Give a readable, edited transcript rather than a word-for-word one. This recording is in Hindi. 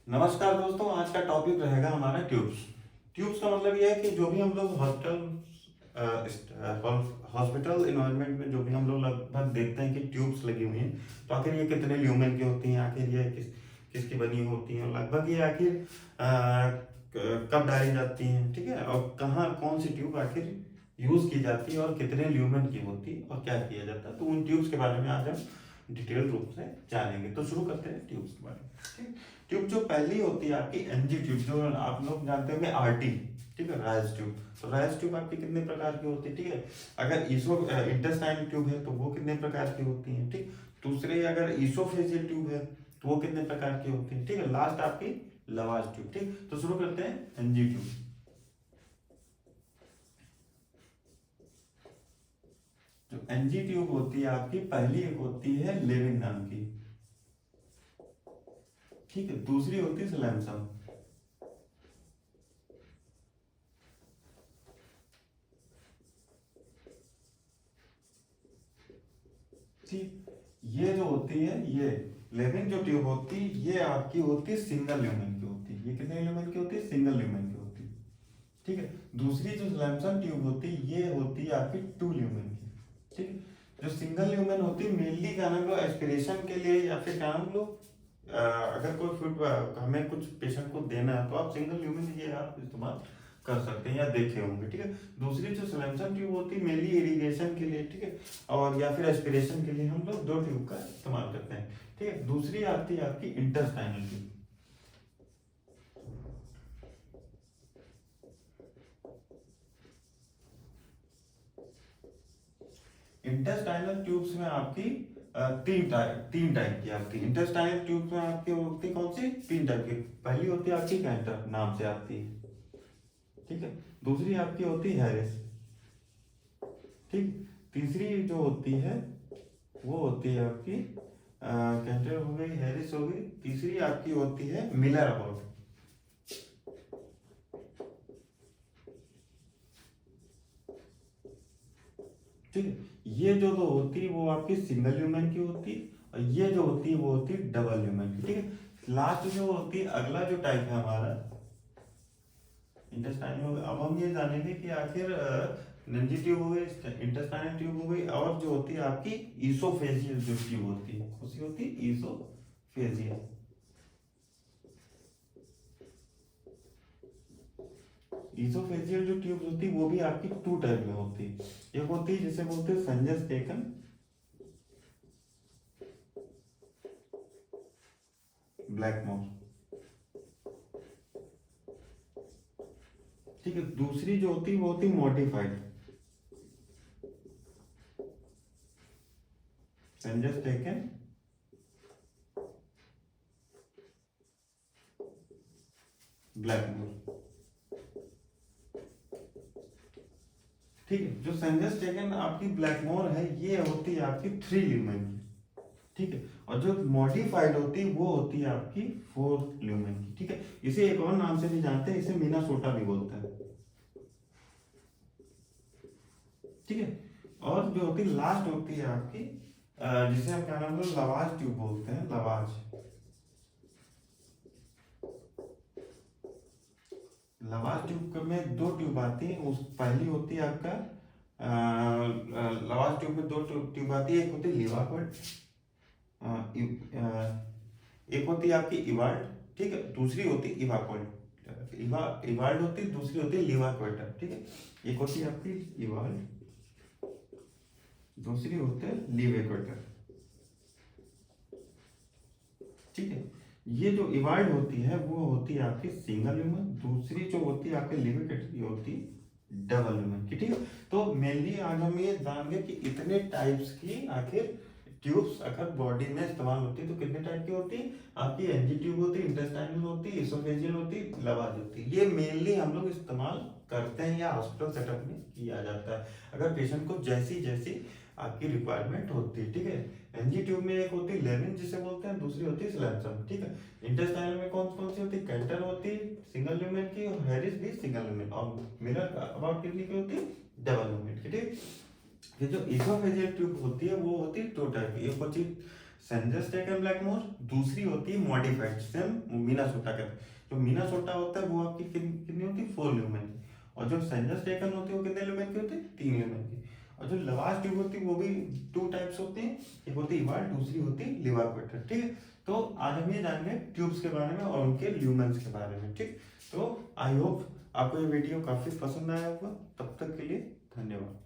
नमस्कार दोस्तों, आज का टॉपिक रहेगा हमारा ट्यूब्स। ट्यूब्स का मतलब यह है कि जो भी हम लोग हॉस्पिटल इन्वायरमेंट में जो भी हम लोग लगभग देखते हैं कि ट्यूब्स लगी हुई हैं, तो आखिर ये कितने ल्यूमेन की होती हैं, आखिर ये किसकी बनी होती हैं, लगभग ये आखिर कब डाली जाती हैं, ठीक है, और कहाँ कौन सी ट्यूब आखिर यूज की जाती है और कितने ल्यूमेन की होती है और क्या किया जाता है। तो उन ट्यूब्स के बारे में आज हम डिटेल रूप से जानेंगे। तो शुरू करते हैं ट्यूब्स के बारे में। ठीक, ट्यूब जो पहली होती है आपकी एनजी ट्यूब, जो आप लोग जानते होंगे आरटी, ठीक है, रायस ट्यूब। तो रायस ट्यूब आपकी कितने प्रकार की होती है, ठीक है। अगर ईसो इंटेस्टाइनल ट्यूब है तो वो कितने प्रकार की होती है, ठीक। दूसरे अगर ईसोफेजियल ट्यूब है तो वो कितने प्रकार की होती है, ठीक है। लास्ट आपकी लवाज ट्यूब, ठीक। तो शुरू करते हैं एनजी ट्यूब। जो एनजी ट्यूब होती है आपकी, पहली एक होती है लेविन नाम की, ठीक है। दूसरी होती है सलैमसम, ठीक। ये जो होती है, ये लेविन जो ट्यूब होती है, ये आपकी होती है सिंगल ल्यूमेन की होती है। ये कितने ल्यूमेन की होती है? सिंगल ल्यूमेन की होती है, ठीक है। दूसरी जो लैमसम ट्यूब होती है, ये होती है आपकी टू ल्यूमेन की, ठीक है। जो सिंगल ल्यूमेन होती है, मेनली क्या नाम लो एस्पिरेशन के लिए, या फिर क्या नाम लो अगर कोई फूड हमें कुछ पेशेंट को देना है तो आप सिंगल ल्यूमेन ये आप इस्तेमाल कर सकते हैं या देखे होंगे, ठीक है। दूसरी जो सलेंसम ट्यूब होती है, मेनली इरिगेशन के लिए, ठीक है, और या फिर एस्पिरेशन के लिए हम लोग दो ट्यूब का इस्तेमाल करते हैं, ठीक है। दूसरी आती है आपकी इंटेस्टाइनल ट्यूब। इंटेस्टाइनल ट्यूब्स में आपकी तीन टाइप की आती है। इंटेस्टाइनल ट्यूब्स में आपकी होती है कौन सी? तीन टाइप की। पहली होती है आपकी कैंटर, नाम से आती है, ठीक है। दूसरी आपकी होती है हैरिस, ठीक। तीसरी जो होती है वो होती है आपकी कैंटर हो गई, हैरिस हो गई। तीसरी आपकी होती है मिलर अबॉट, ठीक है। ये जो तो होती है वो आपकी सिंगल ह्यूमन की होती है, और ये जो होती है वो होती है डबल ह्यूमन की, ठीक है। लास्ट जो होती है, अगला जो टाइप है हमारा इंटेस्टाइनल हो गया। अब हम ये जानेंगे कि आखिर नंजी ट्यूब हो गई, इंटेस्टाइनल ट्यूब हो गई, और जो होती है आपकी ईसोफेजियल जो ट्यूब होती है, कौन सी होती है? ईसोफेजियल। ईसोफेजियल जो ट्यूब होती है वो भी आपकी टू टाइप में होती है। एक होती है जिसे बोलते हैं संजस टेकन ब्लैकमोर, ठीक है। दूसरी जो होती है वो होती है मॉडिफाइड संजस टेकन ब्लैकमोर, ठीक है। जो संजस टेकन आपकी ब्लैकमोर है, ये होती है आपकी थ्री ल्यूमेन की, ठीक है। और जो मॉडिफाइड होती है वो होती है आपकी फोर ल्यूमेन की, ठीक है। इसे एक और नाम से भी जानते हैं, इसे मीनासोटा भी बोलते हैं, ठीक है। और जो होती है लास्ट होती है आपकी जिसे हम क्या नाम बोलते हैं, लवाज ट्यूब बोलते हैं, लवाज। लवाज ट्यूब में दो ट्यूब आती है। उस पहली होती है आपका लवाज ट्यूब में दो ट्यूब आती है। एक होती है लिवाकोइड, एक होती है आपकी इवाल्ड, ठीक है। दूसरी होती है इवाकोइड। इवाल्ड होती है, दूसरी होती है लिवाकोइड, ठीक है। एक होती है आपकी इवाल्ड, दूसरी होती है लिवेकोइड, ठीक है। ये जो इवाल्ड होती है वो होती है आपकी सिंगल ह्यूमन, दूसरी जो होती है आपके लिविकेट की होती है डबल ह्यूमन की, ठीक है। तो मेनली आज हम ये जान गए कि इतने टाइप्स की आखिर ट्यूब्स अगर बॉडी में इस्तेमाल होती है। तो कितने टाइप की होती है आपकी? एनजी ट्यूब होती है, इंटेस्टाइनल होती है, इसोफेजियल होती है, लवाज होती है। ये मेनली हम लोग इस्तेमाल करते हैं या हॉस्पिटल सेटअप में किया जाता है अगर पेशेंट को जैसी जैसी आपकी रिक्वायरमेंट होती है, ठीक है। एनजी ट्यूब में एक होती है लेविन जिसे बोलते हैं, दूसरी होती है स्लैमसम, ठीक है। इंटेस्टाइनल में कौन कौन सी होती है? कैंटर होती है सिंगल ल्यूमेन की, और हैरिस भी सिंगल ल्यूमेन, और मिलर अबाउट कितनी की होती है? डबल ल्यूमेन की, ठीक। ये जो इसोफेजियल ट्यूब होती है वो होती है दो टाइप की। एक होती है सेंजस टेकन ब्लैकमोर, दूसरी होती है मॉडिफाइड सेम मिनासोटा का। जो मिनासोटा होता है वो आपकी कितनी होती है 4 ल्यूमेन की, और जो सेंजस टेकन होती है वो कितने ल्यूमेन की होती है 3 ल्यूमेन की। और जो लवास ट्यूब होती है वो भी 2 टाइप्स होती हैं, एक होती है इवाल्व, दूसरी होती है लिवाक्वेटर। ठीक है, तो आज हम ये जानेंगे ट्यूब्स के बारे में और उनके ल्यूमेंस के बारे में। ठीक, तो आई होप आपको ये वीडियो काफी पसंद आया होगा। तब तक के लिए धन्यवाद।